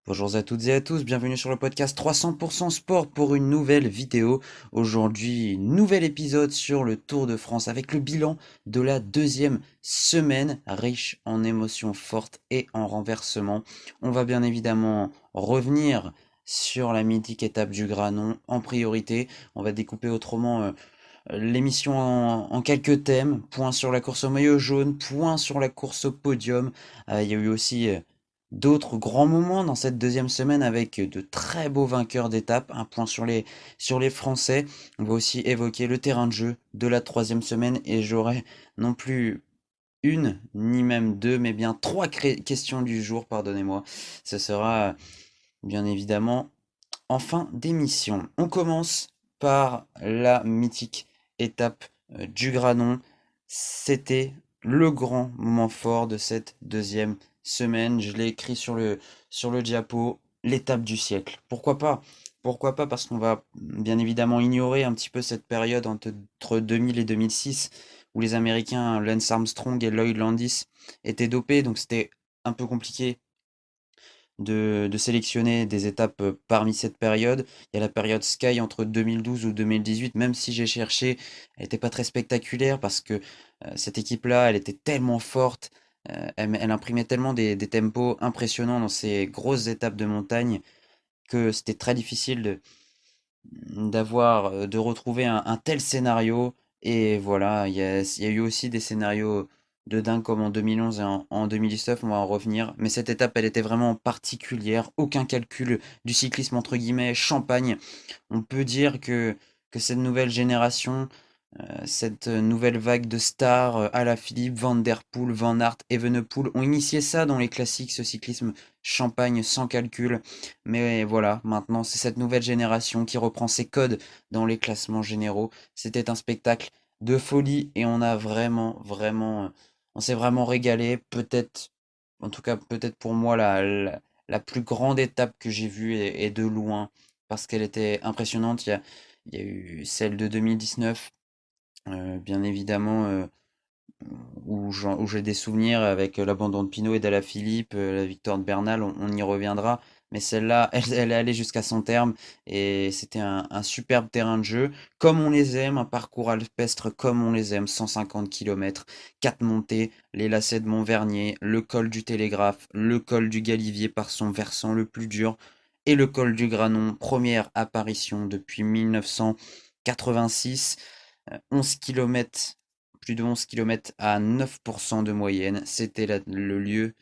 Bonjour à toutes et à tous, bienvenue sur le podcast 300% Sport pour une nouvelle vidéo. Aujourd'hui, nouvel épisode sur le Tour de France avec le bilan de la deuxième semaine, riche en émotions fortes et en renversements. On va bien évidemment revenir sur la mythique étape du Granon en priorité. On va découper autrement l'émission en quelques thèmes. Point sur la course au maillot jaune, point sur la course au podium. Il y a eu aussi d'autres grands moments dans cette deuxième semaine avec de très beaux vainqueurs d'étape. Un point sur les Français. On va aussi évoquer le terrain de jeu de la troisième semaine et j'aurai non plus une, ni même deux, mais bien trois questions du jour, pardonnez-moi. Ce sera bien évidemment en fin d'émission. On commence par la mythique étape du Granon. C'était le grand moment fort de cette deuxième semaine. Je l'ai écrit sur le diapo, l'étape du siècle. Pourquoi pas? Pourquoi pas? Parce qu'on va bien évidemment ignorer un petit peu cette période entre 2000 et 2006 où les Américains Lance Armstrong et Lloyd Landis étaient dopés, donc c'était un peu compliqué de sélectionner des étapes parmi cette période. Il y a la période Sky entre 2012 ou 2018, même si j'ai cherché, elle n'était pas très spectaculaire parce que cette équipe-là, elle était tellement forte, elle imprimait tellement des tempos impressionnants dans ces grosses étapes de montagne que c'était très difficile de retrouver un tel scénario. Et voilà, il y a eu aussi des scénarios de dingue comme en 2011 et en 2019, on va en revenir. Mais cette étape, elle était vraiment particulière. Aucun calcul du cyclisme entre guillemets champagne. On peut dire que cette nouvelle génération, cette nouvelle vague de stars, Alaphilippe, Van Der Poel, Van Aert, Evenepoel, ont initié ça dans les classiques, ce cyclisme champagne sans calcul. Mais voilà, maintenant c'est cette nouvelle génération qui reprend ses codes dans les classements généraux. C'était un spectacle de folie et on a on s'est vraiment régalé. Peut-être, en tout cas peut-être pour moi la plus grande étape que j'ai vue et de loin parce qu'elle était impressionnante. Il y a eu celle de 2019 bien évidemment, où j'ai des souvenirs avec l'abandon de Pinot et d'Alaphilippe, la victoire de Bernal, on y reviendra. Mais celle-là, elle est allée jusqu'à son terme et c'était un superbe terrain de jeu, comme on les aime, un parcours alpestre comme on les aime, 150 km, 4 montées, les lacets de Montvernier, le col du Télégraphe, le col du Galibier par son versant le plus dur et le col du Granon, première apparition depuis 1986. 11 km, plus de 11 kilomètres à 9% de moyenne. C'était le lieu,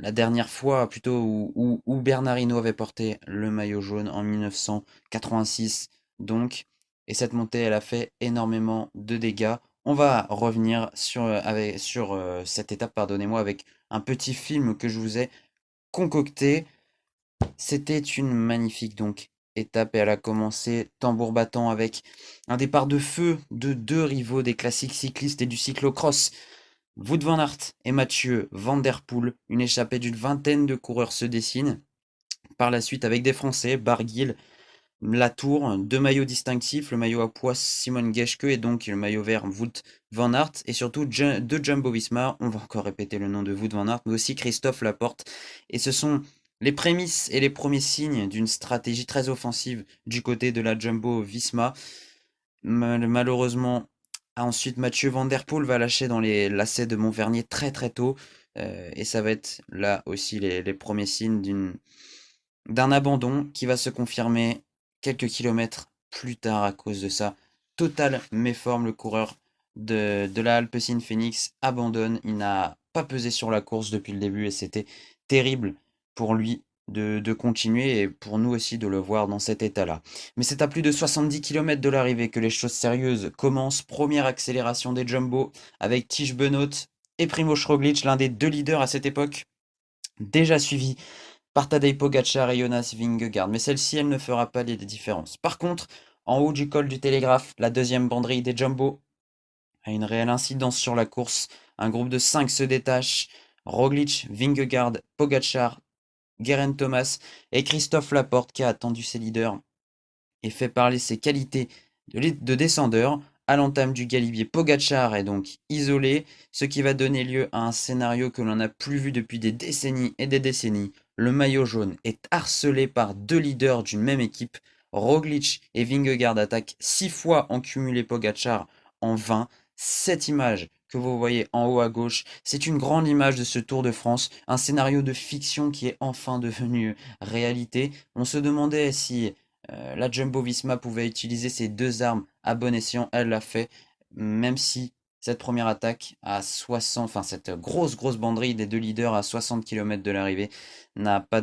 la dernière fois plutôt où Bernard Hinault avait porté le maillot jaune en 1986. Donc, et cette montée, elle a fait énormément de dégâts. On va revenir sur cette étape, pardonnez-moi, avec un petit film que je vous ai concocté. C'était une magnifique donc étape et elle a commencé tambour battant avec un départ de feu de deux rivaux des classiques cyclistes et du cyclocross. Wout van Aert et Mathieu Van Der Poel, une échappée d'une vingtaine de coureurs se dessine. Par la suite avec des Français, Barguil, Latour, deux maillots distinctifs, le maillot à pois Simon Geschke et donc le maillot vert Wout van Aert et surtout deux Jumbo-Visma, on va encore répéter le nom de Wout van Aert, mais aussi Christophe Laporte. Et ce sont les prémices et les premiers signes d'une stratégie très offensive du côté de la Jumbo-Visma. Malheureusement, ensuite Mathieu Van Der Poel va lâcher dans les lacets de Montvernier très très tôt. Et ça va être là aussi les premiers signes d'un abandon qui va se confirmer quelques kilomètres plus tard à cause de sa totale méforme. Le coureur de la Alpecin Phoenix abandonne. Il n'a pas pesé sur la course depuis le début et c'était terrible pour lui de continuer et pour nous aussi de le voir dans cet état-là. Mais c'est à plus de 70 km de l'arrivée que les choses sérieuses commencent. Première accélération des Jumbo avec Tige Benoot et Primoz Roglic, l'un des deux leaders à cette époque, déjà suivi par Tadej Pogacar et Jonas Vingegaard, mais celle-ci, elle ne fera pas les différences. Par contre, en haut du col du Télégraphe, la deuxième banderille des Jumbo a une réelle incidence sur la course. Un groupe de 5 se détache. Roglic, Vingegaard, Pogacar, Geraint Thomas et Christophe Laporte qui a attendu ses leaders et fait parler ses qualités de descendeur. À l'entame du Galibier, Pogacar est donc isolé, ce qui va donner lieu à un scénario que l'on n'a plus vu depuis des décennies et des décennies. le maillot jaune est harcelé par deux leaders d'une même équipe. Roglic et Vingegaard attaquent 6 fois en cumulé Pogacar en vain. Cette image que vous voyez en haut à gauche, c'est une grande image de ce Tour de France, un scénario de fiction qui est enfin devenu réalité. On se demandait si la Jumbo-Visma pouvait utiliser ces deux armes à bon escient, elle l'a fait, même si cette première attaque à 60, enfin cette grosse banderille des deux leaders à 60 km de l'arrivée n'a pas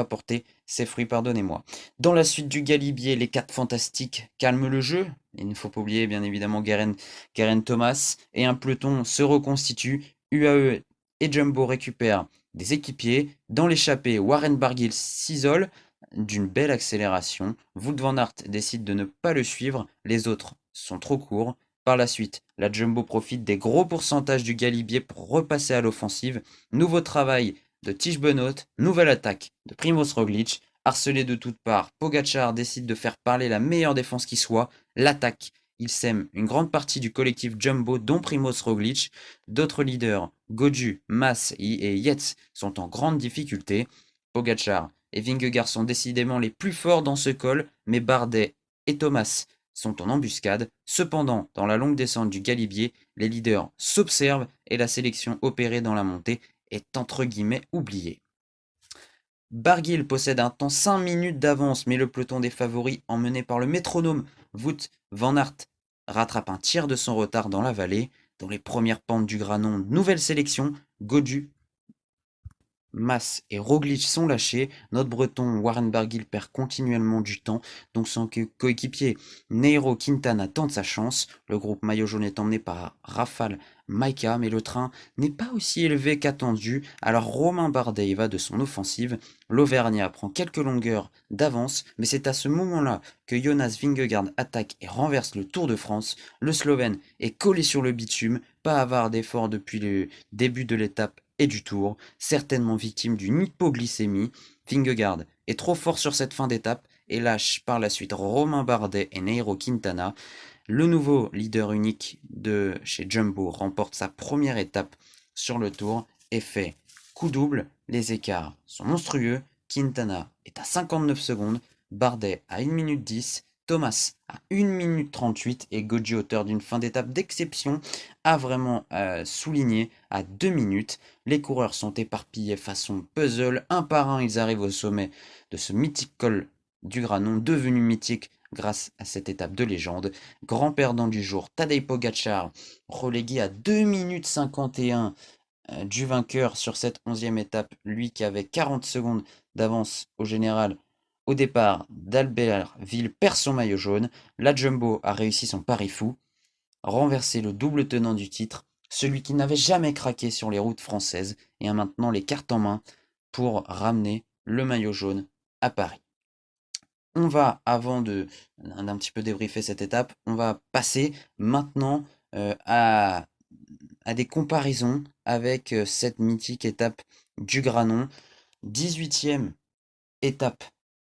porté ses fruits, pardonnez-moi. Dans la suite du Galibier, les quatre fantastiques calment le jeu. Il ne faut pas oublier bien évidemment Geraint Thomas et un peloton se reconstitue. UAE et Jumbo récupèrent des équipiers. Dans l'échappée, Warren Barguil s'isole d'une belle accélération. Wout van Aert décide de ne pas le suivre, les autres sont trop courts. Par la suite, la Jumbo profite des gros pourcentages du Galibier pour repasser à l'offensive. Nouveau travail de Tish Benoît, nouvelle attaque de Primoz Roglic. Harcelé de toutes parts, Pogacar décide de faire parler la meilleure défense qui soit, l'attaque. Il sème une grande partie du collectif Jumbo, dont Primoz Roglic. D'autres leaders, Godu, Mas et Yates, sont en grande difficulté. Pogacar et Vingegaard sont décidément les plus forts dans ce col, mais Bardet et Thomas sont en embuscade. Cependant, dans la longue descente du Galibier, les leaders s'observent et la sélection opérée dans la montée est entre guillemets oubliée. Barguil possède un temps 5 minutes d'avance, mais le peloton des favoris, emmené par le métronome Wout van Aert, rattrape un tiers de son retard dans la vallée. Dans les premières pentes du Granon, nouvelle sélection, Godu, Mas et Roglic sont lâchés. Notre breton Warren Barguil perd continuellement du temps, donc son coéquipier Nairo Quintana tente sa chance. Le groupe maillot jaune est emmené par Rafal Maika, mais le train n'est pas aussi élevé qu'attendu, alors Romain Bardet y va de son offensive. L'Auvergnat prend quelques longueurs d'avance, mais c'est à ce moment-là que Jonas Vingegaard attaque et renverse le Tour de France. Le Slovène est collé sur le bitume, pas avare d'efforts depuis le début de l'étape et du Tour, certainement victime d'une hypoglycémie. Vingegaard est trop fort sur cette fin d'étape et lâche par la suite Romain Bardet et Nairo Quintana. Le nouveau leader unique de chez Jumbo remporte sa première étape sur le Tour et fait coup double. Les écarts sont monstrueux. Quintana est à 59 secondes, Bardet à 1 minute 10, Thomas à 1 minute 38 et Godu, auteur d'une fin d'étape d'exception, a vraiment souligné à 2 minutes. Les coureurs sont éparpillés façon puzzle, un par un ils arrivent au sommet de ce mythique col du Granon, devenu mythique grâce à cette étape de légende. Grand perdant du jour, Tadej Pogacar, relégué à 2 minutes 51 du vainqueur sur cette 11e étape, lui qui avait 40 secondes d'avance au général. Au départ, d'Albertville perd son maillot jaune. La Jumbo a réussi son pari fou, renverser le double tenant du titre, celui qui n'avait jamais craqué sur les routes françaises et a maintenant les cartes en main pour ramener le maillot jaune à Paris. On va, avant d'un petit peu débriefer cette étape, on va passer maintenant à des comparaisons avec cette mythique étape du Granon, 18e étape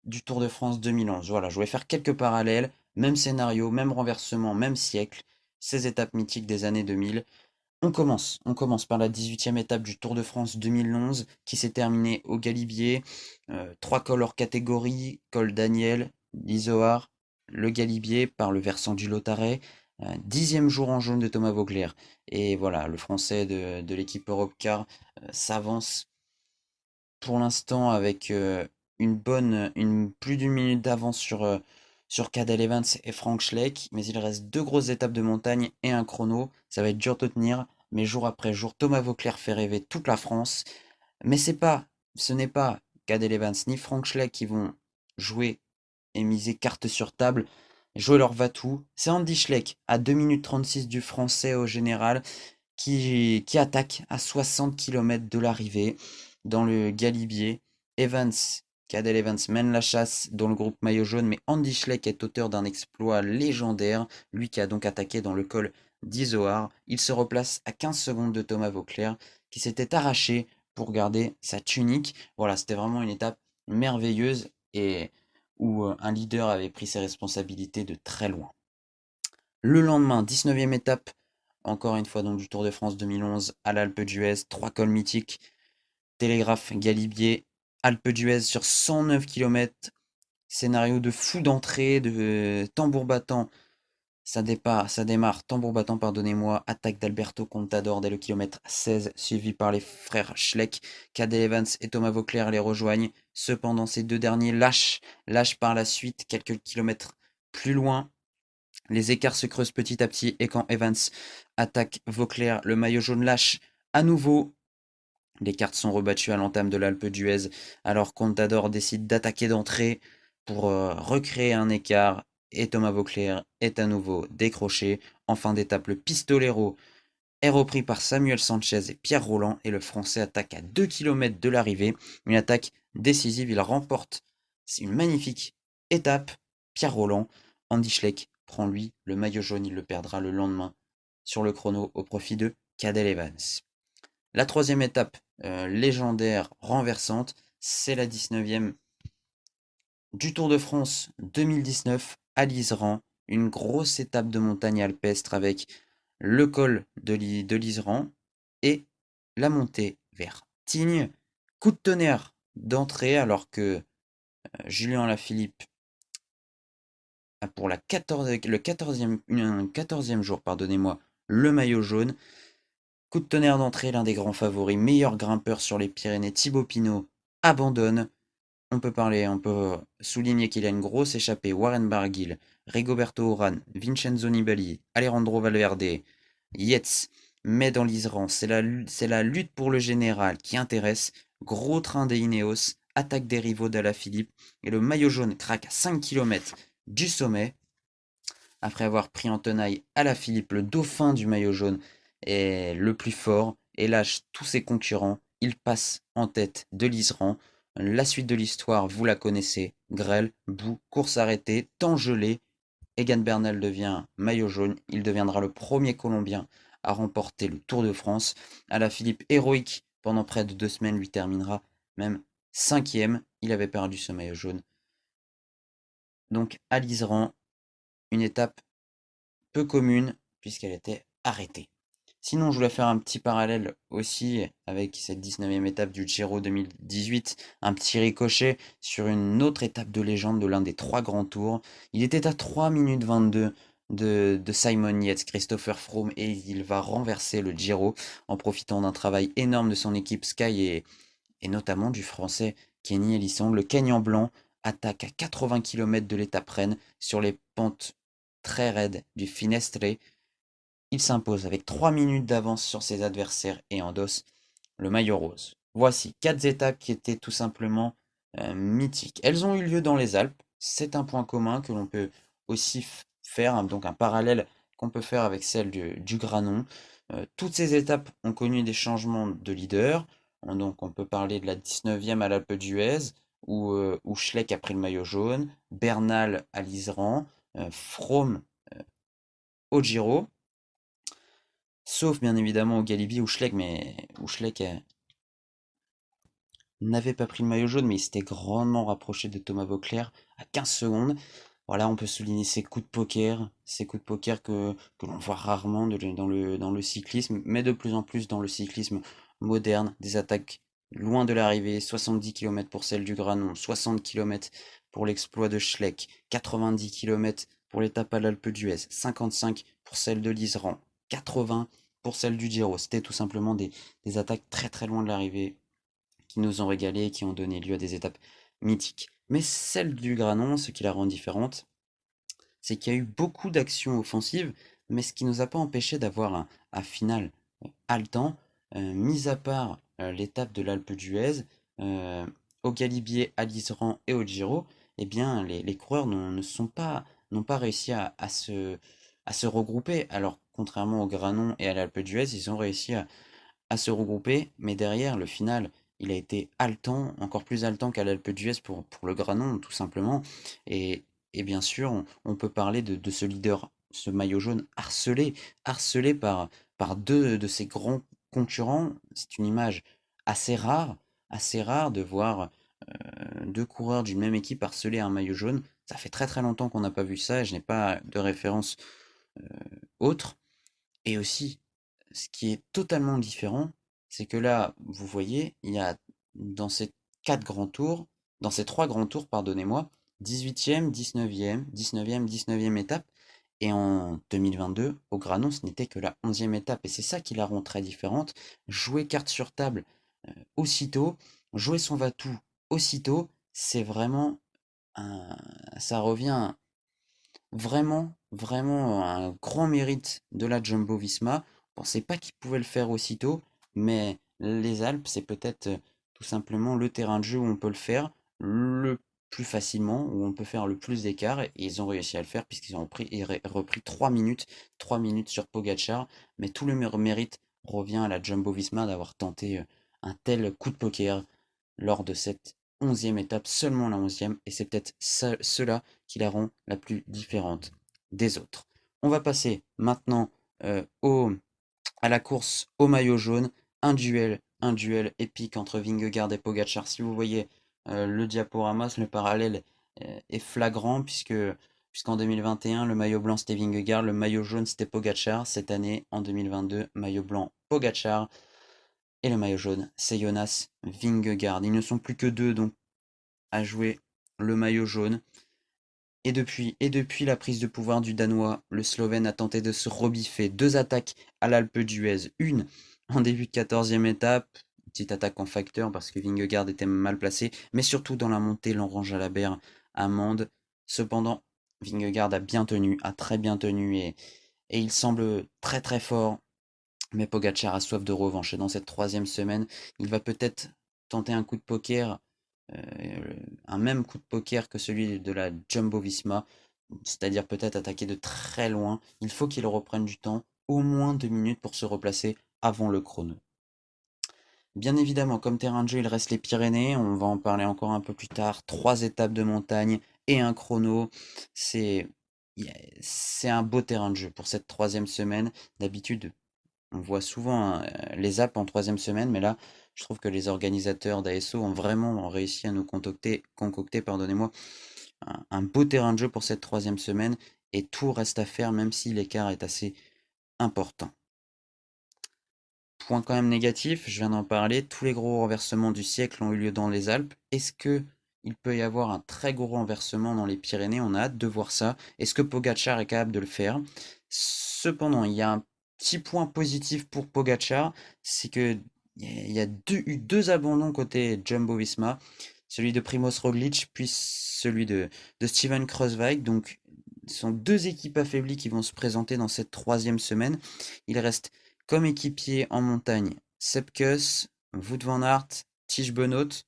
du Tour de France 2011. Voilà, je vais faire quelques parallèles, même scénario, même renversement, même siècle, ces étapes mythiques des années 2000. On commence par la 18e étape du Tour de France 2011 qui s'est terminée au Galibier. 3 cols hors catégorie, col Daniel, l'Izoard, le Galibier par le versant du Lautaret. 10e jour en jaune de Thomas Voeckler. Et voilà, le français de l'équipe Europcar s'avance pour l'instant avec plus d'une minute d'avance sur Cadel Evans et Frank Schleck, mais il reste 2 grosses étapes de montagne et un chrono. Ça va être dur de tenir, mais jour après jour, Thomas Voeckler fait rêver toute la France. Mais ce n'est pas Cadel Evans ni Frank Schleck qui vont jouer et miser carte sur table, jouer leur va-tout. C'est Andy Schleck à 2 minutes 36 du français au général qui attaque à 60 km de l'arrivée dans le Galibier. Cadel Evans mène la chasse dans le groupe maillot jaune, mais Andy Schleck est auteur d'un exploit légendaire, lui qui a donc attaqué dans le col d'Izoard. Il se replace à 15 secondes de Thomas Voeckler, qui s'était arraché pour garder sa tunique. Voilà, c'était vraiment une étape merveilleuse et où un leader avait pris ses responsabilités de très loin. Le lendemain, 19e étape, encore une fois donc du Tour de France 2011 à l'Alpe d'Huez, 3 cols mythiques, Télégraphe, Galibier, Alpe d'Huez sur 109 km. Scénario de fou d'entrée, de tambour battant. Ça démarre, tambour battant, pardonnez-moi, attaque d'Alberto Contador dès le kilomètre 16, suivi par les frères Schleck. Cadel Evans et Thomas Vauclair les rejoignent. Cependant, ces deux derniers lâchent par la suite quelques kilomètres plus loin. Les écarts se creusent petit à petit et quand Evans attaque Vauclair, le maillot jaune lâche à nouveau. Les cartes sont rebattues à l'entame de l'Alpe d'Huez, alors Contador décide d'attaquer d'entrée pour recréer un écart et Thomas Vauclair est à nouveau décroché. En fin d'étape, le Pistolero est repris par Samuel Sanchez et Pierre Rolland et le Français attaque à 2 km de l'arrivée. Une attaque décisive, il remporte. C'est une magnifique étape. Pierre Rolland, Andy Schleck prend lui le maillot jaune, il le perdra le lendemain sur le chrono au profit de Cadel Evans. La troisième étape légendaire, renversante, c'est la 19e du Tour de France 2019 à l'Iseran. Une grosse étape de montagne alpestre avec le col de l'Iseran et la montée vers Tignes. Coup de tonnerre d'entrée alors que Julien Lafilippe a pour le 14e jour, pardonnez-moi, le maillot jaune. Coup de tonnerre d'entrée, l'un des grands favoris, meilleur grimpeur sur les Pyrénées, Thibaut Pinot, abandonne. On peut souligner qu'il a une grosse échappée. Warren Barguil, Rigoberto Urán, Vincenzo Nibali, Alejandro Valverde, Yates, mais dans l'Iseran, c'est la lutte pour le général qui intéresse. Gros train des Ineos, attaque des rivaux d'Alaphilippe, et le maillot jaune craque à 5 km du sommet. Après avoir pris en tenaille Alaphilippe, le dauphin du maillot jaune est le plus fort et lâche tous ses concurrents. Il passe en tête de l'Iseran. La suite de l'histoire, vous la connaissez. Grêle, boue, course arrêtée, temps gelé. Egan Bernal devient maillot jaune. Il deviendra le premier Colombien à remporter le Tour de France. Alaphilippe, héroïque pendant près de 2 semaines, lui terminera même 5e. Il avait perdu ce maillot jaune. Donc à l'Iseran, une étape peu commune puisqu'elle était arrêtée. Sinon, je voulais faire un petit parallèle aussi avec cette 19e étape du Giro 2018, un petit ricochet sur une autre étape de légende de l'un des 3 grands tours. Il était à 3 minutes 22 de Simon Yates, Christopher Froome, et il va renverser le Giro en profitant d'un travail énorme de son équipe Sky et notamment du français Kenny Elissonde. Le Kenyan blanc attaque à 80 km de l'étape reine sur les pentes très raides du Finestre. Il s'impose avec 3 minutes d'avance sur ses adversaires et endosse le maillot rose. Voici 4 étapes qui étaient tout simplement mythiques. Elles ont eu lieu dans les Alpes. C'est un point commun que l'on peut aussi faire, hein, donc un parallèle qu'on peut faire avec celle du Granon. Toutes ces étapes ont connu des changements de leader. Donc on peut parler de la 19e à l'Alpe d'Huez, où Schleck a pris le maillot jaune, Bernal à l'Iseran, Froome au Giro. Sauf bien évidemment au Galibier où Schleck, n'avait pas pris le maillot jaune, mais il s'était grandement rapproché de Thomas Vauclair à 15 secondes. Voilà, on peut souligner ces coups de poker que l'on voit rarement dans le cyclisme, mais de plus en plus dans le cyclisme moderne, des attaques loin de l'arrivée, 70 km pour celle du Granon, 60 km pour l'exploit de Schleck, 90 km pour l'étape à l'Alpe d'Huez, 55 pour celle de l'Iseran, 80 pour celle du Giro. C'était tout simplement des attaques très très loin de l'arrivée qui nous ont régalé et qui ont donné lieu à des étapes mythiques. Mais celle du Granon, ce qui la rend différente, c'est qu'il y a eu beaucoup d'actions offensives, mais ce qui ne nous a pas empêché d'avoir un final haletant, mis à part l'étape de l'Alpe d'Huez, au Galibier, à l'Iseran et au Giro, eh bien les coureurs n'ont pas réussi à se regrouper. Alors contrairement au Granon et à l'Alpe d'Huez, ils ont réussi à se regrouper, mais derrière, le final, il a été haletant, encore plus haletant qu'à l'Alpe d'Huez pour le Granon, tout simplement. Et, et bien sûr, on peut parler de ce leader, ce maillot jaune harcelé par deux de ses grands concurrents. C'est une image assez rare de voir deux coureurs d'une même équipe harceler un maillot jaune. Ça fait très très longtemps qu'on n'a pas vu ça et je n'ai pas de référence euh, autre. Et aussi, ce qui est totalement différent, c'est que là, vous voyez, il y a dans cette quatre grands tours, dans ces trois grands tours, pardonnez-moi, 18e, 19e, 19e, 19e étape. Et en 2022, au Granon, ce n'était que la 11e étape. Et c'est ça qui la rend très différente. Jouer carte sur table aussitôt, jouer son va-tout aussitôt, c'est vraiment ça revient vraiment un grand mérite de la Jumbo-Visma. On pensait pas qu'ils pouvaient le faire aussitôt, mais les Alpes, c'est peut-être tout simplement le terrain de jeu où on peut le faire le plus facilement, où on peut faire le plus d'écart, et ils ont réussi à le faire puisqu'ils ont repris 3 minutes sur Pogacar, mais tout le mérite revient à la Jumbo-Visma d'avoir tenté un tel coup de poker lors de cette 11e étape, seulement la 11e, et c'est peut-être cela qui la rend la plus différente des autres. On va passer maintenant euh, au, à la course au maillot jaune, un duel épique entre Vingegaard et Pogacar. Si vous voyez le diaporama, le parallèle est flagrant puisqu'en 2021, le maillot blanc c'était Vingegaard, le maillot jaune c'était Pogacar. Cette année, en 2022, maillot blanc Pogacar. Et le maillot jaune, c'est Jonas Vingegaard. Ils ne sont plus que deux donc à jouer le maillot jaune. Et depuis la prise de pouvoir du Danois, le Slovène a tenté de se rebiffer. Deux attaques à l'Alpe d'Huez. Une en début de 14e étape, petite attaque en facteur parce que Vingegaard était mal placé, mais surtout dans la montée, l'Orange à la berre amende. Cependant, Vingegaard a très bien tenu et il semble très très fort. Mais Pogacar a soif de revanche et dans cette troisième semaine, il va peut-être tenter un coup de poker, un même coup de poker que celui de la Jumbo-Visma, c'est-à-dire peut-être attaquer de très loin. Il faut qu'il reprenne du temps, au moins 2 minutes pour se replacer avant le chrono. Bien évidemment, comme terrain de jeu, il reste les Pyrénées, on va en parler encore un peu plus tard. 3 étapes de montagne et un chrono, c'est c'est un beau terrain de jeu pour cette troisième semaine. D'habitude, on voit souvent les apps en troisième semaine, mais là, je trouve que les organisateurs d'ASO ont vraiment réussi à nous concocter pardonnez-moi, un beau terrain de jeu pour cette troisième semaine, et tout reste à faire, même si l'écart est assez important. Point quand même négatif, je viens d'en parler, tous les gros renversements du siècle ont eu lieu dans les Alpes. Est-ce que il peut y avoir un très gros renversement dans les Pyrénées? On a hâte de voir ça. Est-ce que Pogacar est capable de le faire? Cependant, il y a un petit point positif pour Pogacar, c'est que il y a eu deux abandons côté Jumbo-Visma, celui de Primoz Roglic puis celui de Steven Kruijswijk. Donc, ce sont deux équipes affaiblies qui vont se présenter dans cette troisième semaine. Il reste comme équipier en montagne Sepp Kuss, Wout van Aert, Tiesj Benoot.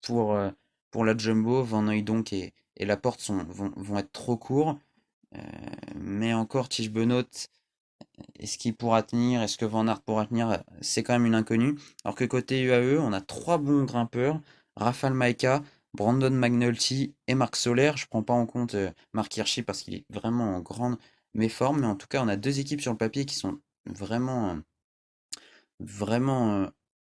Pour, euh, pour la Jumbo, Van Hooijdonk et Laporte vont être trop courts. Euh, mais encore, Tiesj Benoot, est-ce qu'il pourra tenir? Est-ce que Van Aert pourra tenir? C'est quand même une inconnue. Alors que côté UAE, on a trois bons grimpeurs. Rafał Majka, Brandon McNulty et Marc Soler. Je ne prends pas en compte Marc Hirschi parce qu'il est vraiment en grande méforme. Mais en tout cas, on a deux équipes sur le papier qui sont vraiment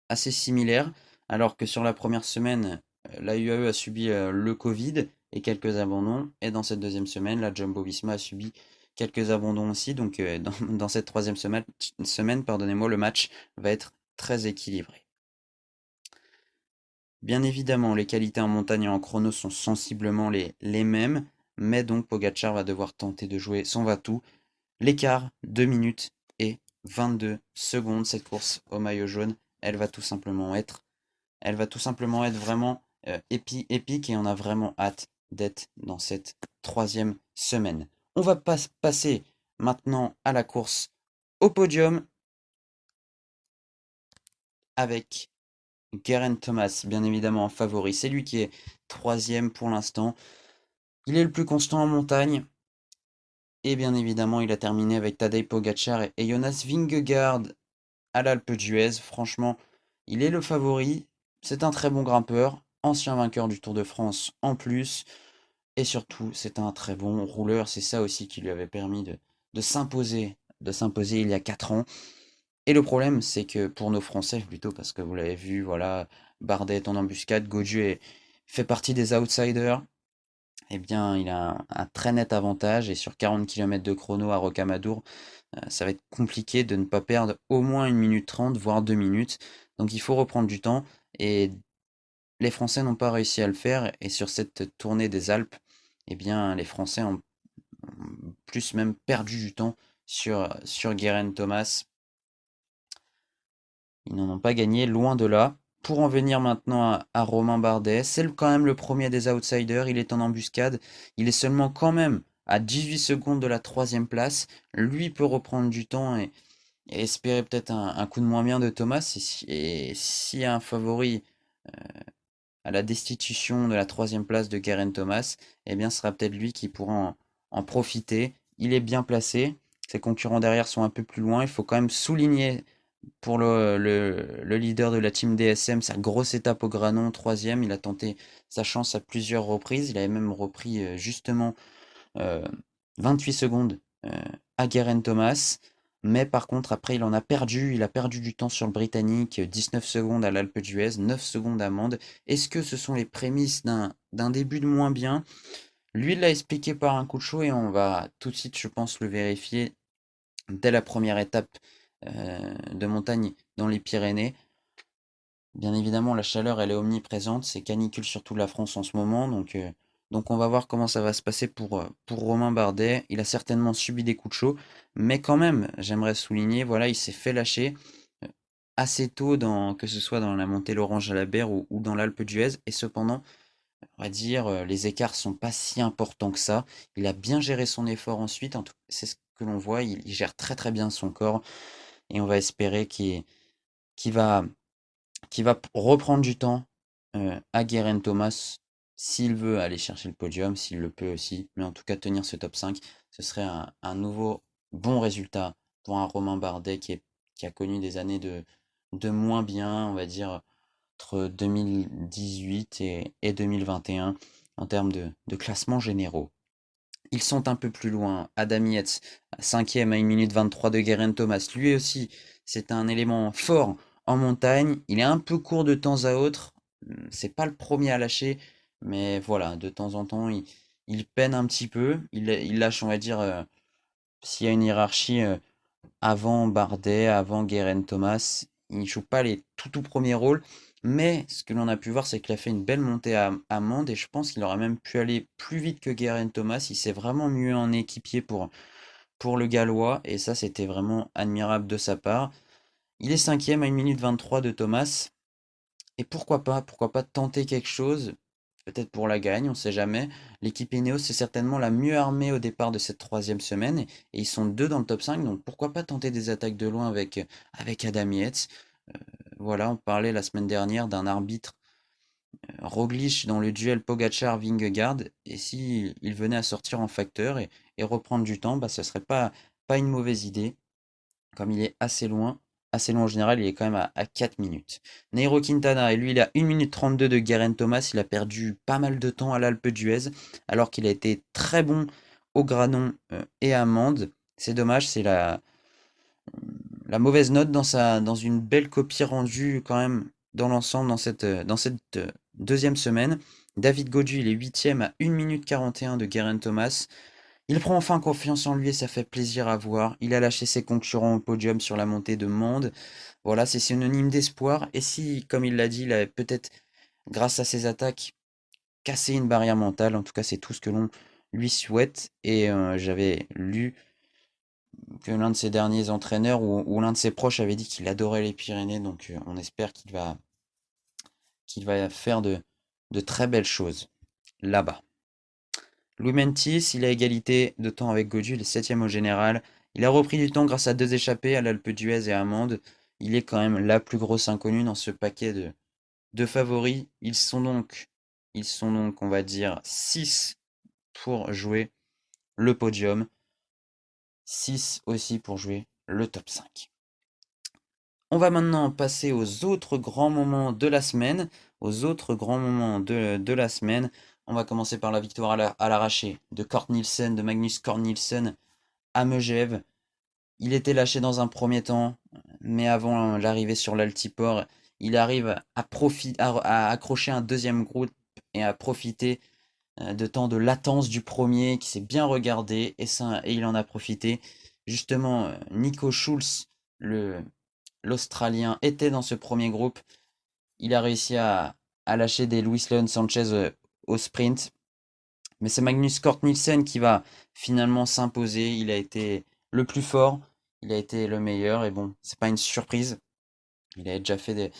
assez similaires. Alors que sur la première semaine, la UAE a subi le Covid et quelques abandons. Et dans cette deuxième semaine, la Jumbo-Visma a subi quelques abandons aussi. Donc dans cette troisième semaine, pardonnez-moi, le match va être très équilibré. Bien évidemment, les qualités en montagne et en chrono sont sensiblement les mêmes, mais donc Pogacar va devoir tenter de jouer son va-tout. L'écart, 2 minutes et 22 secondes, cette course au maillot jaune, elle va tout simplement être vraiment épique et on a vraiment hâte d'être dans cette troisième semaine. On va passer maintenant à la course au podium avec Geraint Thomas, bien évidemment en favori. C'est lui qui est troisième pour l'instant. Il est le plus constant en montagne. Et bien évidemment, il a terminé avec Tadej Pogacar et Jonas Vingegaard à l'Alpe d'Huez. Franchement, il est le favori. C'est un très bon grimpeur, ancien vainqueur du Tour de France en plus. Et surtout, c'est un très bon rouleur. C'est ça aussi qui lui avait permis de s'imposer il y a 4 ans. Et le problème, c'est que pour nos Français, plutôt, parce que vous l'avez vu, voilà, Bardet est en embuscade, Gaudu fait partie des outsiders. Eh bien, il a un très net avantage et sur 40 km de chrono à Rocamadour, ça va être compliqué de ne pas perdre au moins 1 minute 30, voire 2 minutes. Donc il faut reprendre du temps et les Français n'ont pas réussi à le faire et sur cette tournée des Alpes, eh bien, les Français ont plus même perdu du temps sur Geraint Thomas. Ils n'en ont pas gagné, loin de là. Pour en venir maintenant à Romain Bardet, c'est quand même le premier des outsiders, il est en embuscade, il est seulement quand même à 18 secondes de la troisième place. Lui peut reprendre du temps et espérer peut-être un coup de moins bien de Thomas. Et s'il y a un favori à la destitution de la troisième place de Geraint Thomas, eh bien ce sera peut-être lui qui pourra en profiter. Il est bien placé, ses concurrents derrière sont un peu plus loin. Il faut quand même souligner pour le leader de la team DSM sa grosse étape au Granon, troisième. Il a tenté sa chance à plusieurs reprises. Il avait même repris justement euh, 28 secondes à Geraint Thomas. Mais par contre, après, il a perdu du temps sur le Britannique, 19 secondes à l'Alpe d'Huez, 9 secondes à Mende. Est-ce que ce sont les prémices d'un début de moins bien? Lui, il l'a expliqué par un coup de chaud et on va tout de suite, je pense, le vérifier dès la première étape de montagne dans les Pyrénées. Bien évidemment, la chaleur, elle est omniprésente. C'est canicule sur toute la France en ce moment. Donc on va voir comment ça va se passer pour Romain Bardet. Il a certainement subi des coups de chaud. Mais quand même, j'aimerais souligner, voilà, il s'est fait lâcher euh, assez tôt, que ce soit dans la montée l'Orange-à-la-Berre ou dans l'Alpe d'Huez. Et cependant, on va dire, les écarts sont pas si importants que ça. Il a bien géré son effort ensuite. C'est ce que l'on voit. Il gère très très bien son corps. Et on va espérer qu'il va reprendre du temps à Geraint Thomas s'il veut aller chercher le podium, s'il le peut aussi, mais en tout cas tenir ce top 5, ce serait un nouveau bon résultat pour un Romain Bardet qui a connu des années de moins bien, on va dire, entre 2018 et 2021 en termes de classement généraux. Ils sont un peu plus loin. Adam Yates, 5e à 1 minute 23 de Geraint Thomas. Lui aussi, c'est un élément fort en montagne. Il est un peu court de temps à autre. C'est pas le premier à lâcher. Mais voilà, de temps en temps, il peine un petit peu. Il lâche, on va dire, s'il y a une hiérarchie avant Bardet, avant Geraint Thomas. Il ne joue pas les tout premiers rôles. Mais ce que l'on a pu voir, c'est qu'il a fait une belle montée à Mende et je pense qu'il aurait même pu aller plus vite que Geraint Thomas. Il s'est vraiment mué en équipier pour le Gallois et ça, c'était vraiment admirable de sa part. Il est cinquième à 1 minute 23 de Thomas. Et pourquoi pas tenter quelque chose, peut-être pour la gagne, on ne sait jamais. L'équipe Ineos c'est certainement la mieux armée au départ de cette troisième semaine, et ils sont deux dans le top 5, donc pourquoi pas tenter des attaques de loin avec Adam Yates. Voilà, on parlait la semaine dernière d'un arbitre Roglic dans le duel Pogacar-Vingegaard, et si il venait à sortir en facteur et reprendre du temps, bah, ce serait pas une mauvaise idée. Comme il est assez loin en général, il est quand même à 4 minutes. Nairo Quintana, et lui, il a 1 minute 32 de Geraint Thomas. Il a perdu pas mal de temps à l'Alpe d'Huez, alors qu'il a été très bon au Granon et à Mende. C'est dommage, c'est la mauvaise note dans une belle copie rendue quand même dans l'ensemble dans cette deuxième semaine. David Gaudu, il est 8e à 1 minute 41 de Geraint Thomas. Il prend enfin confiance en lui et ça fait plaisir à voir. Il a lâché ses concurrents au podium sur la montée de Mende. Voilà, c'est synonyme d'espoir. Et si, comme il l'a dit, il a peut-être, grâce à ses attaques, cassé une barrière mentale, en tout cas, c'est tout ce que l'on lui souhaite. Et j'avais lu que l'un de ses derniers entraîneurs ou l'un de ses proches avait dit qu'il adorait les Pyrénées. Donc on espère qu'il va faire de très belles choses là-bas. Lumentis, il a égalité de temps avec Godu, il est 7ème au général. Il a repris du temps grâce à deux échappées à l'Alpe d'Huez et à Mende. Il est quand même la plus grosse inconnue dans ce paquet de favoris. Ils sont donc, on va dire, 6 pour jouer le podium. 6 aussi pour jouer le top 5. On va maintenant passer aux autres grands moments de la semaine. Aux autres grands moments de la semaine. On va commencer par la victoire à l'arraché de Cort Nielsen, de Magnus Cort Nielsen à Megève. Il était lâché dans un premier temps, mais avant l'arrivée sur l'Altiport, il arrive à accrocher un deuxième groupe et à profiter de temps de latence du premier qui s'est bien regardé et il en a profité. Justement, Nico Schulz, l'Australien, était dans ce premier groupe. Il a réussi a lâché des Luis Leon Sanchez au sprint. Mais c'est Magnus Cort Nielsen qui va finalement s'imposer. Il a été le plus fort, il a été le meilleur. Et bon, c'est pas une surprise. Il avait déjà fait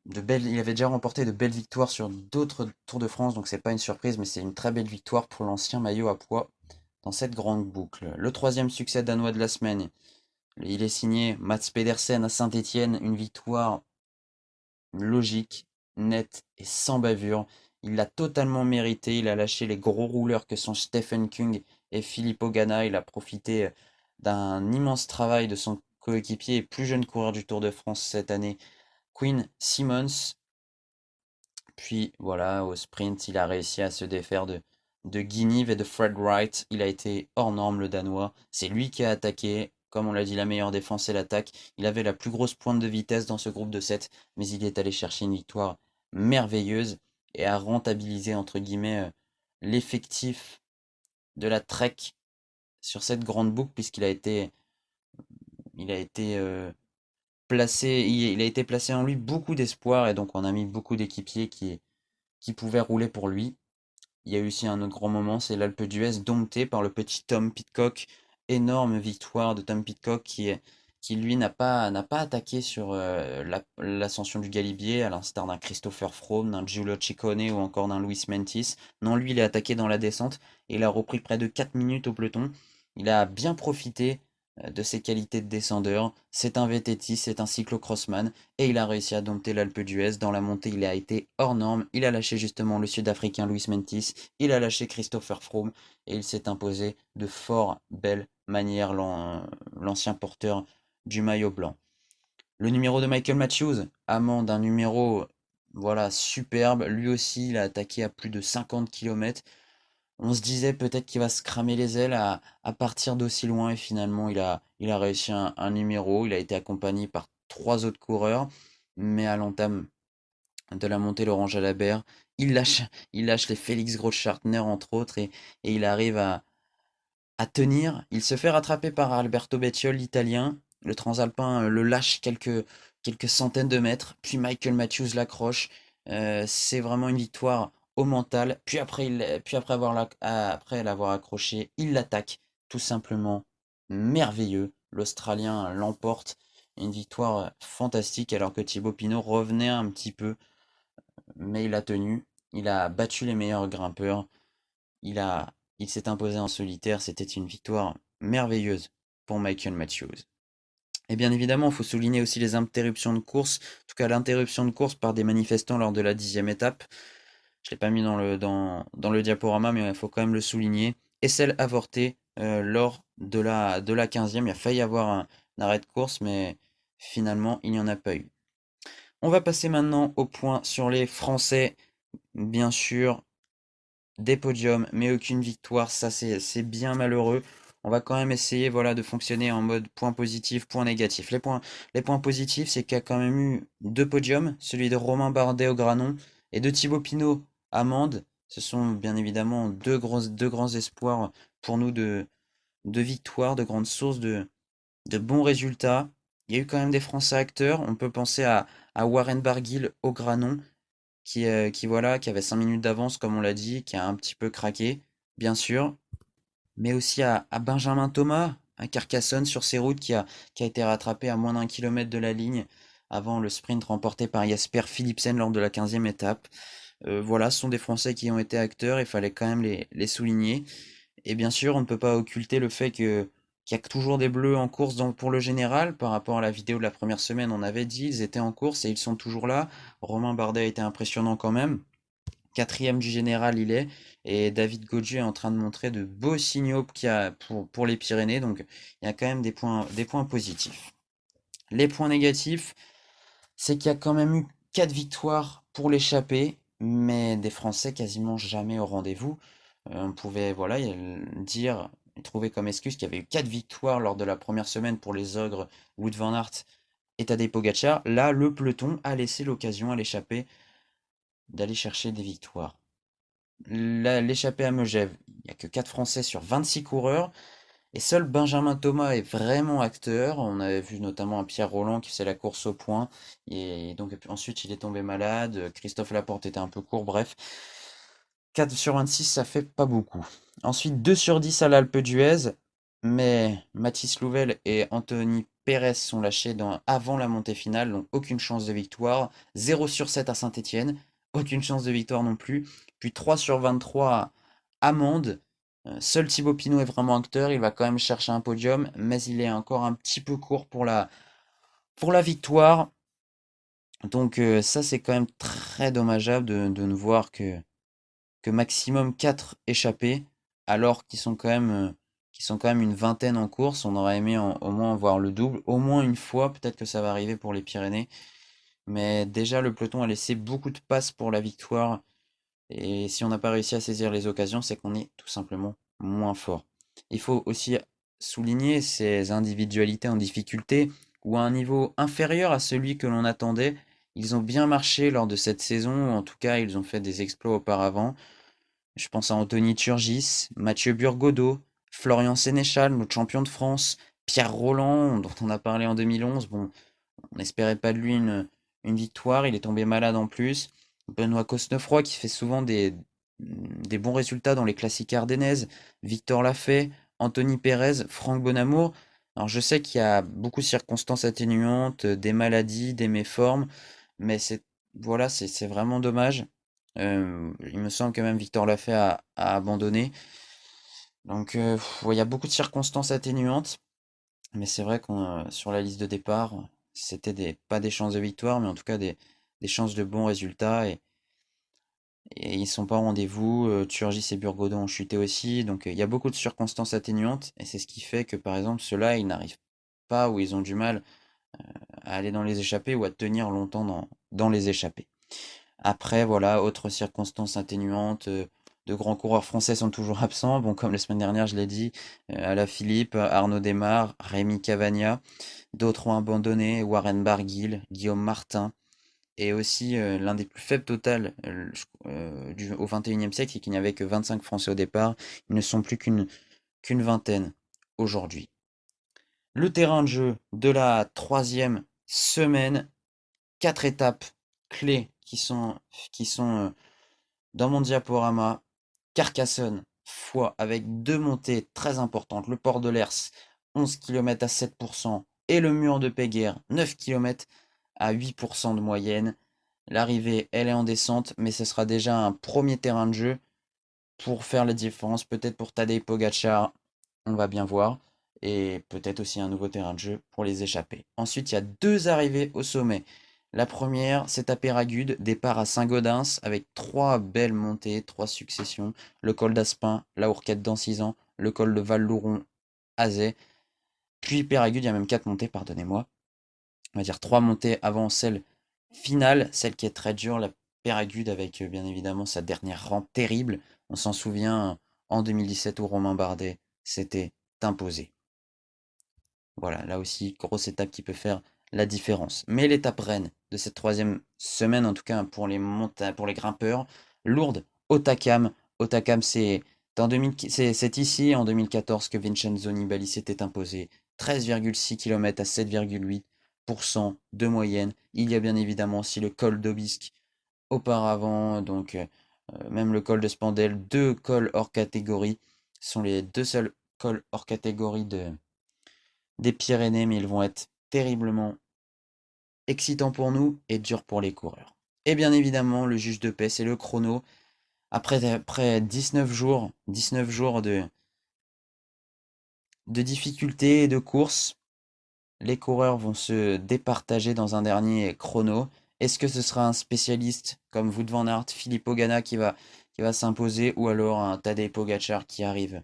il avait déjà remporté de belles victoires sur d'autres Tours de France, donc c'est pas une surprise, mais c'est une très belle victoire pour l'ancien maillot à poids dans cette grande boucle. Le troisième succès danois de la semaine, il est signé Mats Pedersen à Saint-Étienne, une victoire logique, nette et sans bavure. Il l'a totalement mérité, il a lâché les gros rouleurs que sont Stephen Kung et Filippo Ganna, il a profité d'un immense travail de son coéquipier et plus jeune coureur du Tour de France cette année, Quinn Simmons. Puis voilà, au sprint, il a réussi à se défaire de Guinive et de Fred Wright. Il a été hors norme, le Danois. C'est lui qui a attaqué. Comme on l'a dit, la meilleure défense c'est l'attaque. Il avait la plus grosse pointe de vitesse dans ce groupe de 7, mais il est allé chercher une victoire merveilleuse et a rentabilisé, entre guillemets, l'effectif de la Trek sur cette grande boucle, puisqu'il a été placé, il a été placé en lui beaucoup d'espoir, et donc on a mis beaucoup d'équipiers qui pouvaient rouler pour lui. Il y a eu aussi un autre grand moment, c'est l'Alpe d'Huez dompté par le petit Tom Pidcock. Énorme victoire de Tom Pidcock qui lui n'a pas attaqué sur l'ascension du Galibier, à l'instar d'un Christopher Froome, d'un Giulio Ciccone ou encore d'un Luis Mentis. Non, lui, il est attaqué dans la descente et il a repris près de 4 minutes au peloton. Il a bien profité de ses qualités de descendeur. C'est un VTT, c'est un cyclocrossman et il a réussi à dompter l'Alpe d'Huez. Dans la montée, il a été hors norme. Il a lâché justement le Sud-Africain Luis Mentis. Il a lâché Christopher Froome et il s'est imposé de fort belle manière, l'ancien porteur du maillot blanc. Le numéro de Michael Matthews, amant d'un numéro voilà, superbe. Lui aussi, il a attaqué à plus de 50 km. On se disait peut-être qu'il va se cramer les ailes à partir d'aussi loin et finalement il a réussi un numéro. Il a été accompagné par trois autres coureurs, mais à l'entame de la montée Laurent Jalabert, il lâche, il lâche les Félix Großschartner entre autres et il arrive à tenir. Il se fait rattraper par Alberto Bettiol, l'Italien. Le Transalpin le lâche quelques centaines de mètres, puis Michael Matthews l'accroche. C'est vraiment une victoire au mental. Après l'avoir accroché, il l'attaque. Tout simplement merveilleux. L'Australien l'emporte. Une victoire fantastique alors que Thibaut Pinot revenait un petit peu, mais il a tenu. Il a battu les meilleurs grimpeurs. Il a, il s'est imposé en solitaire, c'était une victoire merveilleuse pour Michael Matthews. Et bien évidemment, il faut souligner aussi les interruptions de course, en tout cas l'interruption de course par des manifestants lors de la 10e étape. Je ne l'ai pas mis dans le diaporama, mais il faut quand même le souligner. Et celle avortée lors de la 15e. Il a failli y avoir un arrêt de course, mais finalement, il n'y en a pas eu. On va passer maintenant au point sur les Français. Bien sûr, des podiums, mais aucune victoire, ça c'est bien malheureux. On va quand même essayer voilà, de fonctionner en mode point positif, point négatif. Les points positifs, c'est qu'il y a quand même eu deux podiums, celui de Romain Bardet au Granon et de Thibaut Pinot à Mende. Ce sont bien évidemment deux grands espoirs pour nous de victoires, de grandes sources de bons résultats. Il y a eu quand même des Français acteurs. On peut penser à Warren Barguil au Granon voilà, qui avait 5 minutes d'avance, comme on l'a dit, qui a un petit peu craqué, bien sûr, mais aussi à Benjamin Thomas, à Carcassonne sur ses routes, qui a été rattrapé à moins d'1 kilomètre de la ligne avant le sprint remporté par Jasper Philipsen lors de la 15e étape. Voilà, ce sont des Français qui ont été acteurs, il fallait quand même les souligner. Et bien sûr, on ne peut pas occulter le fait qu'il y a toujours des bleus en course pour le général. Par rapport à la vidéo de la première semaine, on avait dit ils étaient en course et ils sont toujours là. Romain Bardet a été impressionnant quand même. Quatrième du général, il est. Et David Gaudu est en train de montrer de beaux signaux pour les Pyrénées. Donc il y a quand même des points positifs. Les points négatifs, c'est qu'il y a quand même eu 4 victoires pour l'échappée, mais des Français quasiment jamais au rendez-vous. On pouvait voilà, dire, trouver comme excuse qu'il y avait eu 4 victoires lors de la première semaine pour les ogres Wout van Aert et Tadej Pogacar. Là, le peloton a laissé l'occasion à l'échappée d'aller chercher des victoires. L'échappée à Megève, il n'y a que 4 Français sur 26 coureurs. Et seul Benjamin Thomas est vraiment acteur. On avait vu notamment un Pierre Roland qui faisait la course au point. Et donc ensuite il est tombé malade. Christophe Laporte était un peu court. Bref, 4 sur 26, ça fait pas beaucoup. Ensuite 2 sur 10 à l'Alpe d'Huez. Mais Mathis Louvel et Anthony Pérez sont lâchés avant la montée finale. Donc aucune chance de victoire. 0 sur 7 à Saint-Étienne. Aucune chance de victoire non plus. Puis 3 sur 23 à Mende. Seul Thibaut Pinot est vraiment acteur, il va quand même chercher un podium, mais il est encore un petit peu court pour la victoire. Donc ça c'est quand même très dommageable de ne voir que maximum 4 échappés, alors qu'ils sont quand même une vingtaine en course. On aurait aimé au moins voir le double, au moins une fois, peut-être que ça va arriver pour les Pyrénées. Mais déjà le peloton a laissé beaucoup de passes pour la victoire. Et si on n'a pas réussi à saisir les occasions, c'est qu'on est tout simplement moins fort. Il faut aussi souligner ces individualités en difficulté ou à un niveau inférieur à celui que l'on attendait. Ils ont bien marché lors de cette saison, ou en tout cas ils ont fait des exploits auparavant. Je pense à Anthony Turgis, Mathieu Burgodeau, Florian Sénéchal, notre champion de France, Pierre Roland, dont on a parlé en 2011. Bon, on n'espérait pas de lui une victoire, il est tombé malade en plus. Benoît Cosnefroy qui fait souvent des bons résultats dans les classiques ardennaises. Victor Lafay, Anthony Pérez, Franck Bonamour. Alors je sais qu'il y a beaucoup de circonstances atténuantes, des maladies, des méformes, mais voilà, c'est vraiment dommage. Il me semble que même Victor Lafay a abandonné. Donc ouais, il y a beaucoup de circonstances atténuantes. Mais c'est vrai qu'on sur la liste de départ, c'était pas des chances de victoire, mais en tout cas des chances de bons résultats. Et ils sont pas au rendez-vous. Turgis et Burgodeau ont chuté aussi. Donc il y a beaucoup de circonstances atténuantes. Et c'est ce qui fait que par exemple, ceux-là, ils n'arrivent pas ou ils ont du mal à aller dans les échappées ou à tenir longtemps dans les échappées. Après, voilà, autres circonstances atténuantes. De grands coureurs français sont toujours absents. Bon, comme la semaine dernière, je l'ai dit, Alaphilippe, Arnaud Démare, Rémi Cavagna. D'autres ont abandonné, Warren Barguil, Guillaume Martin. Et aussi, l'un des plus faibles totales au XXIe siècle, c'est qu'il n'y avait que 25 Français au départ. Ils ne sont plus qu'une vingtaine aujourd'hui. Le terrain de jeu de la troisième semaine, 4 étapes clés qui sont dans mon diaporama. Carcassonne, Foix, avec deux montées très importantes. Le port de l'Ers, 11 km à 7%, et le mur de Péguerre, 9 km à 8% de moyenne. L'arrivée, elle est en descente, mais ce sera déjà un premier terrain de jeu pour faire la différence. Peut-être pour Tadej Pogacar, on va bien voir. Et peut-être aussi un nouveau terrain de jeu pour les échapper. Ensuite, il y a deux arrivées au sommet. La première, c'est à Péragude, départ à Saint-Gaudens, avec trois belles montées, trois successions. Le col d'Aspin, la Hourquette d'Ancizan, le col de Val-Louron, Azay. Puis Péragude, il y a même quatre montées, pardonnez-moi. On va dire trois montées avant celle finale, celle qui est très dure, la Péragude, avec bien évidemment sa dernière rampe terrible. On s'en souvient en 2017 où Romain Bardet s'était imposé. Voilà, là aussi, grosse étape qui peut faire la différence. Mais l'étape reine de cette troisième semaine, en tout cas pour les grimpeurs, Lourdes, Otakam. Otakam, c'est ici, en 2014, que Vincenzo Nibali s'était imposé. 13,6 km à 7,8% de moyenne. Il y a bien évidemment aussi le col d'Aubisque auparavant, donc même le col de Spandel, deux cols hors catégorie. Ce sont les deux seuls cols hors catégorie des Pyrénées, mais ils vont être terriblement excitants pour nous et durs pour les coureurs. Et bien évidemment, le juge de paix, c'est le chrono. Après 19 jours de difficultés et de courses, les coureurs vont se départager dans un dernier chrono. Est-ce que ce sera un spécialiste comme Wout van Aert, Filippo Ganna qui va s'imposer, ou alors un Tadej Pogacar qui arrive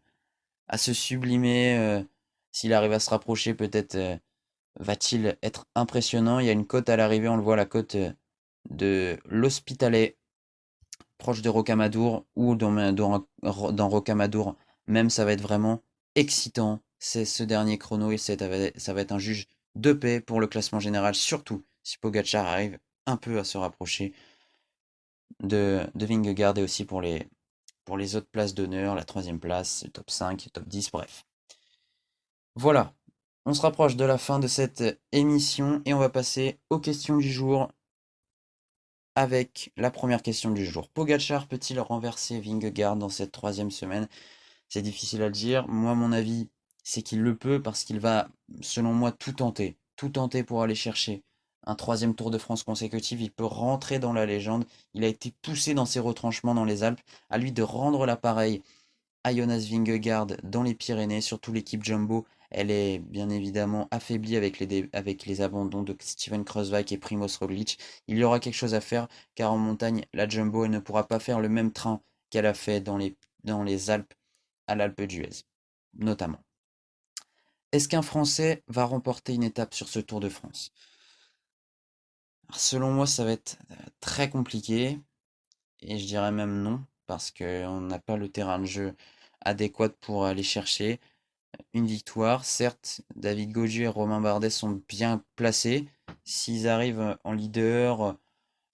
à se sublimer, s'il arrive à se rapprocher peut-être va-t-il être impressionnant? Il y a une côte à l'arrivée, on le voit, la côte de l'Hospitalet, proche de Rocamadour, ou dans Rocamadour même, ça va être vraiment excitant. C'est ce dernier chrono et ça va être un juge de paix pour le classement général, surtout si Pogacar arrive un peu à se rapprocher de Vingegaard et aussi pour les autres places d'honneur, la troisième place, le top 5, le top 10, bref. Voilà, on se rapproche de la fin de cette émission et on va passer aux questions du jour avec la première question du jour. Pogacar peut-il renverser Vingegaard dans cette troisième semaine? C'est difficile à le dire. Moi, mon avis, c'est qu'il le peut parce qu'il va, selon moi, tout tenter. Tout tenter pour aller chercher un troisième Tour de France consécutif. Il peut rentrer dans la légende. Il a été poussé dans ses retranchements dans les Alpes. À lui de rendre l'appareil à Jonas Vingegaard dans les Pyrénées. Surtout l'équipe Jumbo, elle est bien évidemment affaiblie avec les abandons de Steven Kruijswijk et Primoz Roglic. Il y aura quelque chose à faire car en montagne, la Jumbo elle ne pourra pas faire le même train qu'elle a fait dans les Alpes à l'Alpe d'Huez, notamment. Est-ce qu'un Français va remporter une étape sur ce Tour de France? Alors, selon moi, ça va être très compliqué, et je dirais même non, parce qu'on n'a pas le terrain de jeu adéquat pour aller chercher une victoire. Certes, David Gaudu et Romain Bardet sont bien placés. S'ils arrivent en leader,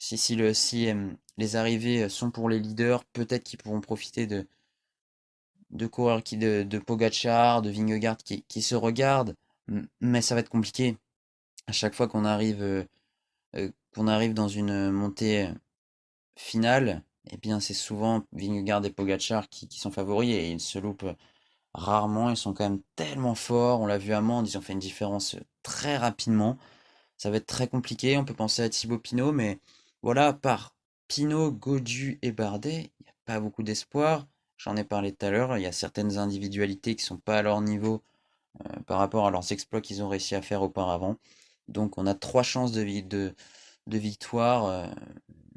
si les arrivées sont pour les leaders, peut-être qu'ils pourront profiter de coureurs de Pogacar, de Vingegaard qui se regardent, mais ça va être compliqué. À chaque fois qu'on arrive dans une montée finale, eh bien c'est souvent Vingegaard et Pogacar qui sont favoris et ils se loupent rarement. Ils sont quand même tellement forts. On l'a vu à Mende, ils ont fait une différence très rapidement. Ça va être très compliqué. On peut penser à Thibaut Pinot, mais voilà, par Pinot, Gaudu et Bardet, il n'y a pas beaucoup d'espoir. J'en ai parlé tout à l'heure. Il y a certaines individualités qui ne sont pas à leur niveau par rapport à leurs exploits qu'ils ont réussi à faire auparavant. Donc on a trois chances de victoire,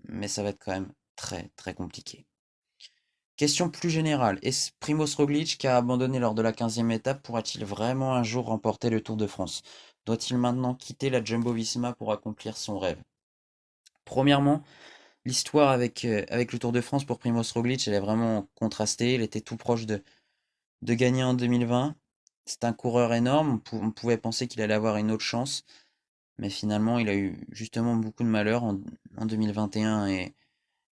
mais ça va être quand même très très compliqué. Question plus générale, est-ce Primoz Roglic, qui a abandonné lors de la 15e étape, pourra-t-il vraiment un jour remporter le Tour de France? Doit-il maintenant quitter la Jumbo-Visma pour accomplir son rêve? Premièrement, l'histoire avec le Tour de France pour Primoz Roglic, elle est vraiment contrastée. Il était tout proche de gagner en 2020. C'est un coureur énorme, on pouvait penser qu'il allait avoir une autre chance, mais finalement il a eu justement beaucoup de malheur en 2021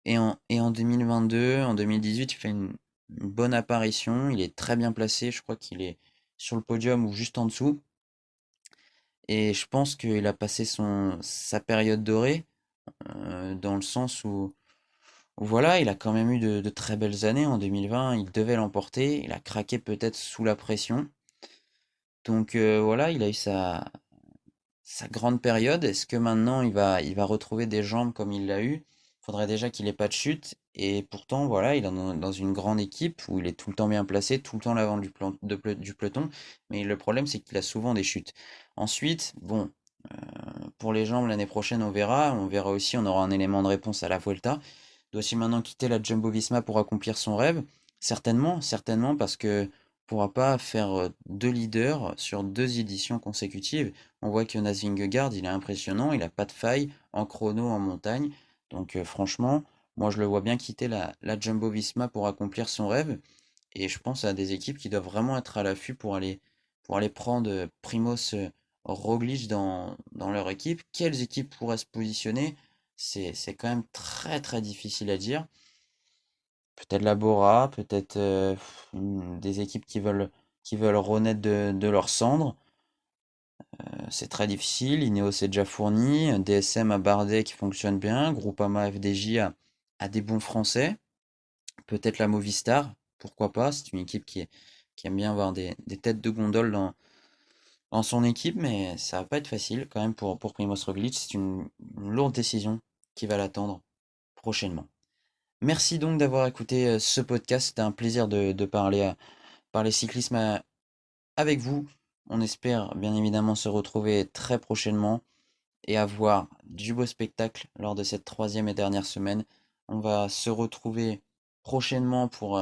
et en 2022, en 2018, il fait une bonne apparition, il est très bien placé, je crois qu'il est sur le podium ou juste en dessous, et je pense qu'il a passé sa période dorée, dans le sens où voilà, il a quand même eu de très belles années en 2020, il devait l'emporter, il a craqué peut-être sous la pression, donc voilà, il a eu sa grande période. Est-ce que maintenant il va retrouver des jambes comme il l'a eu? Il faudrait déjà qu'il ait pas de chute. Et pourtant, voilà, il est dans une grande équipe où il est tout le temps bien placé, tout le temps l'avant du peloton. Mais le problème, c'est qu'il a souvent des chutes. Ensuite, bon, pour les jambes, l'année prochaine, on verra. On verra aussi, on aura un élément de réponse à la Vuelta. Doit-il maintenant quitter la Jumbo-Visma pour accomplir son rêve? Certainement, certainement, parce que ne pourra pas faire deux leaders sur deux éditions consécutives. On voit que Jonas Vingegaard, il est impressionnant, il n'a pas de faille en chrono, en montagne. Donc franchement, moi je le vois bien quitter la Jumbo-Visma pour accomplir son rêve. Et je pense à des équipes qui doivent vraiment être à l'affût pour aller prendre Primoz Roglic dans leur équipe. Quelles équipes pourraient se positionner? C'est quand même très très difficile à dire. Peut-être la Bora, peut-être des équipes qui veulent renaître de leurs cendres. C'est très difficile. Ineos est déjà fourni. DSM à Bardet qui fonctionne bien. Groupama FDJ a des bons Français. Peut-être la Movistar, pourquoi pas. C'est une équipe qui aime bien avoir des têtes de gondole dans son équipe, mais ça va pas être facile quand même pour Primoz Roglic. C'est une lourde décision qui va l'attendre prochainement. Merci donc d'avoir écouté ce podcast. C'était un plaisir de parler cyclisme avec vous. On espère bien évidemment se retrouver très prochainement et avoir du beau spectacle lors de cette troisième et dernière semaine. On va se retrouver prochainement pour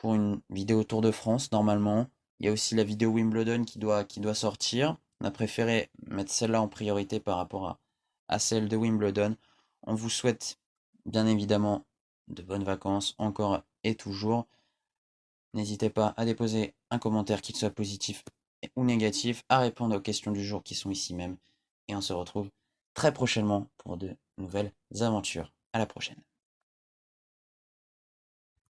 une vidéo Tour de France normalement. Il y a aussi la vidéo Wimbledon qui doit sortir. On a préféré mettre celle-là en priorité par rapport à celle de Wimbledon. On vous souhaite bien évidemment de bonnes vacances encore et toujours. N'hésitez pas à déposer un commentaire, qu'il soit positif ou négatif, à répondre aux questions du jour qui sont ici même. Et on se retrouve très prochainement pour de nouvelles aventures. À la prochaine.